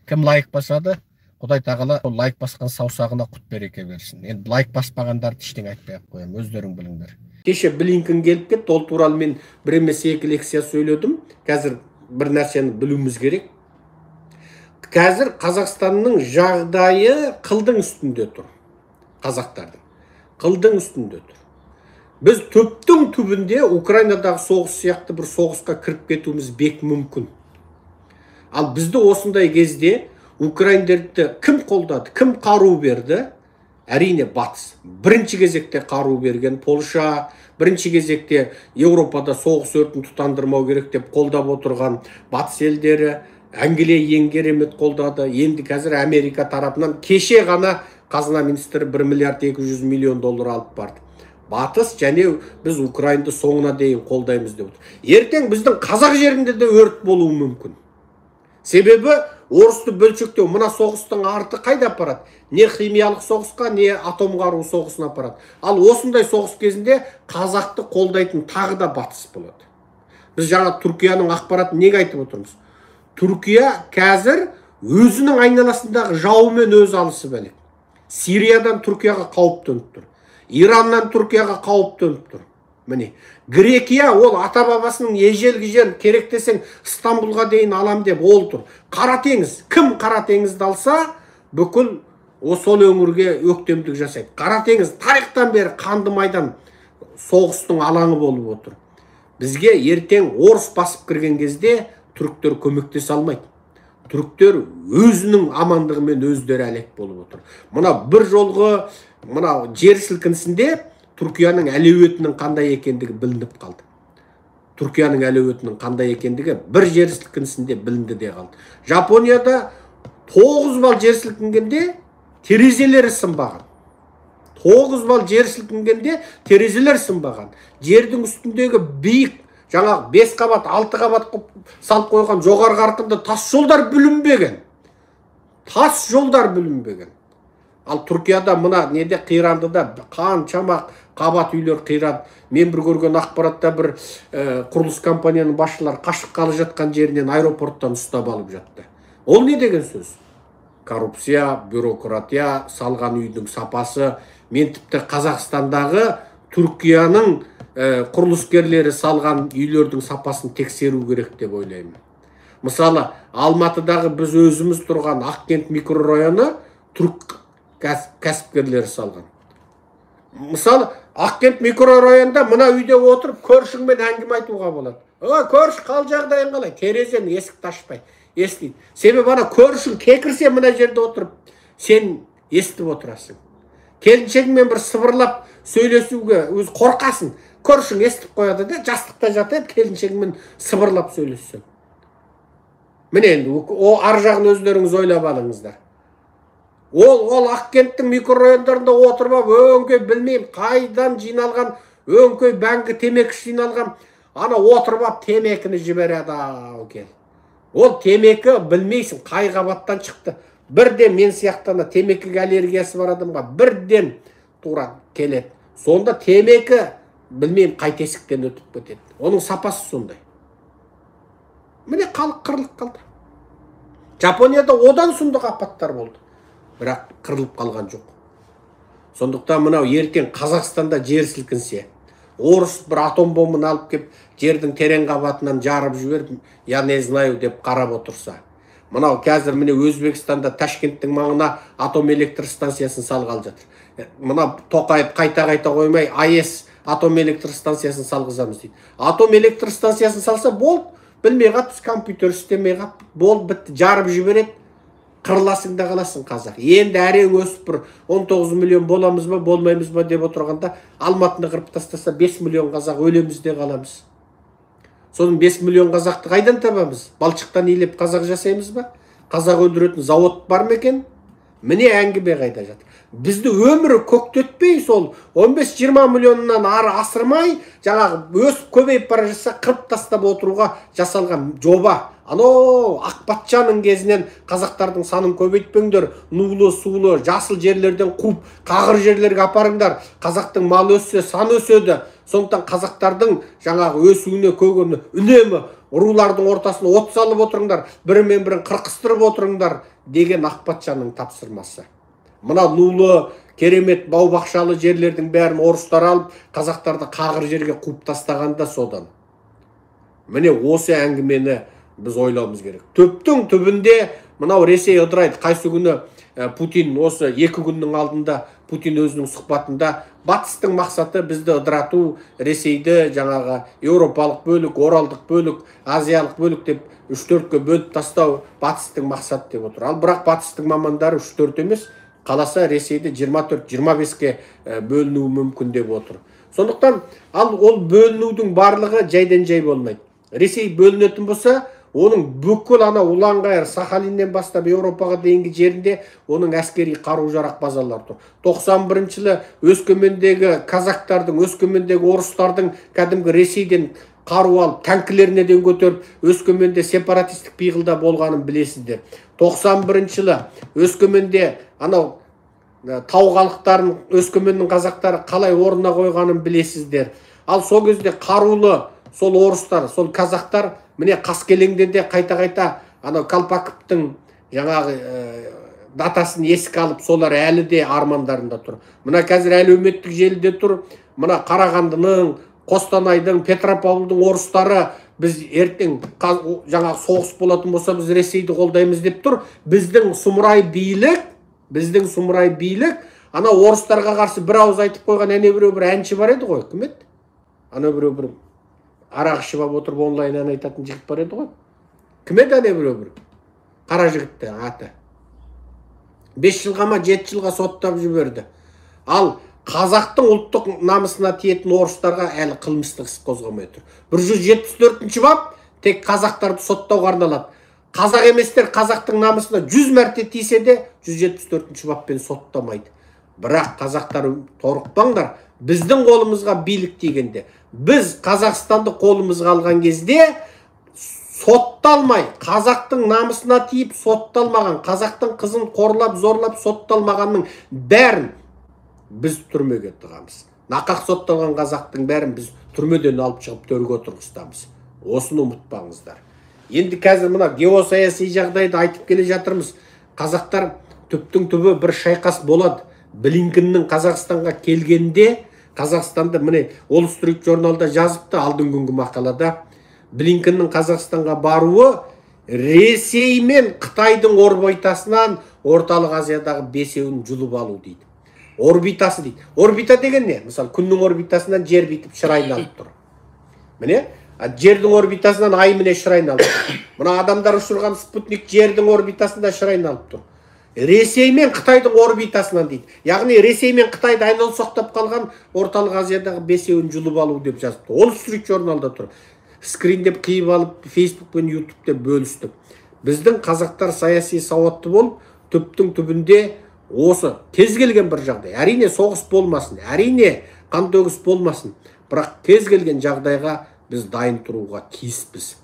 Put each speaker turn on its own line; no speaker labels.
Кім лайк басады, Құдай тағала лайк басқан саусағына құт береке берсін. Енді лайк баспағандарды ештеңе айтпай ақ қоямын, өздерің біліңдер. Кеше Блинкен келіп кетті, ол туралы мен бір емес екі лекция сөйледім. Қазір бір нәрсені білуіміз керек. Қазір Қазақстанның жағдайы қылдың үстінде тұр. Қазақтардың қылдың үстінде тұр. Біз түптің түбінде Украинадағы соғыс сияқты бір соғысқа кіріп кетуіміз бек мүмкін. Ал бізді осындай кезде украиндерді кім қолдады, кім қару берді? Әрине батыс. Бірінші кезекте қару берген Польша, бірінші кезекте Еуропада соғыс өртін тұтандырмау керек деп қолдап отырған батыс елдері, Англия ең керемет қолдады. Енді қазір Америка тарапынан кеше ғана қазына министрі 1 миллиард 200 миллион доллар алып барды. Батыс және біз Украинды соңына дейін қолдаймыз деп отыр. Ертең біздің қазақ жерінде де өрт болуы мүмкін. Себебі орысты бөлшектеу, мына соғыстың арты қайда апарады? Не химиялық соғысқа, не атом қару соғысына апарады. Ал осындай соғыс кезінде қазақты қолдайтын тағы да батыс болады. Біз жаңа Түркияның ақпаратын неге айтып отырмыз? Түркия қазір өзінің айналасындағы жауымен өз алысы бәлек. Сириядан Түркияға қауіп төніп тұр. Ираннан Түркияға қауіп төніп тұр. Міне, Грекия ол ата-бабасының ежелгі жерін керек десең Стамбулға дейін алам деп ол тұр. Қара теңіз, кім Қара теңізді алса, бүкіл сол өңірге өктемдік жасайды. Қара теңіз тарихтан бері қанды майдан соғыстың алаңы болып отыр. Бізге ертең орыс басып кірген кезде түріктер көмектесе алмайды. Түріктер өзінің амандығымен өздері әлек болып отыр. Мына бір жолғы мына жер сілкінісінде Түркияның әлеуетінің қандай екендігі білініп қалды. Түркияның әлеуетінің қандай екендігі бір жер сілкінісінде білінді де қалды. Жапонияда 9 бал жер сілкінгенде терезелері сынбаған. 9 бал жер сілкінгенде терезелер сынбаған. Жердің үстіндегі биік, жаңағы 5 қабат, 6 қабат салып қойған жоғары қарқынды тас жолдар бүлінбеген. Тас жолдар бүлінбеген. Ал Түркияда мына неде қирандыда қаншама қабат үйлер қирады. Мен бір көрген ақпаратта бір құрылыс компанияның басшылары қашыққалы жатқан жерінен аэропорттан ұстап алып жатты. Ол не деген сөз? Коррупция, бюрократия, салған үйдің сапасы. Мен тіпті Қазақстандағы Түркияның құрылыскерлері салған үйлердің сапасын тексеру керек деп ойлаймын. Мысалы, Алматыдағы біз өзіміз тұрған Ақкент микрорайоны түрік кәсіпкерлері салған. Мысалы, Ақкент микрорайонында мына үйде отырып көршіңмен әңгіме айтуға болады. Көрші қал жағдайың қалай? Терезен есікті ашпай естиді. Себебі ана көршің кекірсе мына жерде отырып сен естіп отырасың. Келіншегіңмен бір сыбырлап сөйлесуге өз қорқасың. Көршің естіп қояды да жастықта жатып келіншегіңмен сыбырлап сөйлессең. Міне енді о ар жағын өздеріңіз ойлап алыңыздар. Ол Ақкенттің микрорайондарында отырып, өңкей білмеймін қайдан жиналған, өңкей бәңгі темекі жиналған, ана отырып темекіні жібереді ау кел. Ол темекі білмейсің қай қабаттан шықты. Бірден мен сияқтана темекіге аллергиясы бар адамға бірден тура келеді. Сонда темекі білмеймін қай тесіктен өтіп кетеді. Оның сапасы сондай. Міне халық қырылып қалды. Жапонияда одан сұмдық апаттар болды. Бірақ қырылып қалған жоқ. Сондықтан мынау ертең Қазақстанда жер сілкінсе, орыс бір атом бомбын алып кеп жердің терең қабатынан жарып жіберіп, я не знаю деп қарап отырса. Мынау қазір міне Өзбекстанда Ташкенттің маңына атом электр станциясын салғалы жатыр. Мына Тоқаев қайта-қайта қоймай АЭС атом электр станциясын салғызамыз дейді. Атом электр станциясын салса болды, білмей қап, компьютер істемей қап, болды, бітті, жарып жібереді. Қырыласың да қаласың қазақ. Енді әрең өсіп бір 19 миллион боламыз ба, болмаймыз ба деп отырғанда Алматыны қырып тастаса 5 миллион қазақ өлеміз де қаламыз. Соның 5 миллион қазақты қайдан табамыз? Балшықтан илеп қазақ жасаймыз ба? Қазақ өндіретін завод бар ма екен? Міне әңгіме қайда жатыр. Бізді өмірі көктетпей сол 15-20 миллионнан ары асырмай, жаңағы өсіп көбейіп бара жатса қырып тастап отыруға жасалған жоба. Анау Ақпатшаның кезінен қазақтардың санын көбейтпеңдер, нулы, сулы, жасыл жерлерден қуып, қағыр жерлерге апарыңдар. Қазақтың мал өссе, сан өседі. Сондықтан қазақтардың жаңағы өсуіне көгіне үнемі рулардың ортасына от салып отырыңдар, бірімен бірін қырқыстырып отырыңдар деген Ақпатшаның тапсырмасы. Мына нулы, керемет бау-бақшалы жерлердің бәрін орыстар алып, қазақтарды қағыр жерге қуып тастағанда содан. Міне осы әңгімені біз ойлауымыз керек. Түптің түбінде мынау Ресей ыдырайды. Қайсы күні Путин осы 2 күннің алдында Путин өзінің сұхбатында батыстың мақсаты бізді ыдырату, Ресейді жаңағы еуропалық бөлік, оралдық бөлік, азиялық бөлік деп 3-4-ке бөліп тастау батыстың мақсаты деп отыр. Ал бірақ батыстың мамандары 3-4 емес, қаласа Ресейді 24-25-ке бөлінуі мүмкін деп отыр. Сондықтан ол бөлінудің барлығы жайдан жай болмайды. Ресей бөлінетін болса, оның бүкіл ана Улан-Ғайыр, Сахалиннен бастап Еуропаға дейінгі жерінде оның әскери қару-жарақ базалары тұр. 91 жылы Өскемендегі казактардың, Өскемендегі орыстардың кәдімгі Ресейден қару алып, танкілеріне ден көтеріп, Өскеменде сепаратистік пиғылда болғанын білесіздер. 91 жылы Өскеменде анау тауғалықтарын Өскеменнің қазақтары қалай орнына қойғанын білесіздер. Ал сол кезде қарулы сол орыстар, сол казақтар міне Қаскелеңде де қайта-қайта анау Колпаковтың жаңағы датасын еске алып, солар әлі де армандарында тұр. Мына қазір әлеуметтік желіде тұр. Мына Қарағандының, Қостанайдың, Петропавлдың орыстары біз ертең жаңағы соғыс болатын болса біз Ресейді қолдаймыз деп тұр. Біздің сұмырай билік ана орыстарға қарсы бір ауыз айтып қойған бір әнші бар еді ғой. Кім еді? Ана бір арақ ішіп отырып онлайн ән айтатын жігіт бар еді ғой. Кім еді біреу? Қара жігітті аты. 5 жылға ма 7 жылға соттап жіберді. Ал қазақтың ұлттық намысына тиетін орыстарға әлі қылмыстық іс қозғамай тұр. 174-ші бап тек қазақтарды соттауға арналады. Қазақ еместер қазақтың намысына 100 мәрте тисе де 174-ші баппен соттамайды. Бірақ қазақтар торықпаңдар. Біздің қолымызға билік тигенде, біз Қазақстанды қолымызға алған кезде сотталмай, қазақтың намысына тиіп сотталмаған, қазақтың қызын қорлап, зорлап сотталмағанның бәрін біз түрмеге тығамыз. Нақақ сотталған қазақтың бәрін біз түрмеден алып шығып төрге отырғызамыз. Осыны ұмытпаңыздар. Енді қазір мына геосаяси жағдайды айтып келе жатырмыз. Қазақтар түптің түбі бір шайқас болады. Блинкеннің Қазақстанға келгенде, Қазақстанды міне Wall Street журналда жазыпты алдың күнгі мақалада, Блинкеннің Қазақстанға баруы Ресей мен Қытайдың орбитасынан Орталық Азиядағы бесеуін жұлып алу дейді. Орбитасы дейді. Орбита деген не? Мысалы, күннің орбитасынан жер битіп шыр айналып тұр. Міне, жердің орбитасынан ай міне шыр айналып тұр. Мына адамдар ұшырған спутник жердің орбитасында шыр айналып тұр. Ресей мен Қытайдың орбитасынан дейді. Яғни Ресей мен Қытайды айналсоқтап қалған Орталық Азиядағы бесеуін жұлып алу деп жазыпты. Wall Street журналда тұр. Скриндеп қиып алып, Facebook пен YouTube деп бөлістік. Біздің қазақтар саяси сауатты болып, түптің түбінде осы кез келген бір жағдай. Әрине соғыс болмасын, әрине қантөгіс болмасын. Бірақ кез келген жағдайға біз дайын тұруға тиіспіз.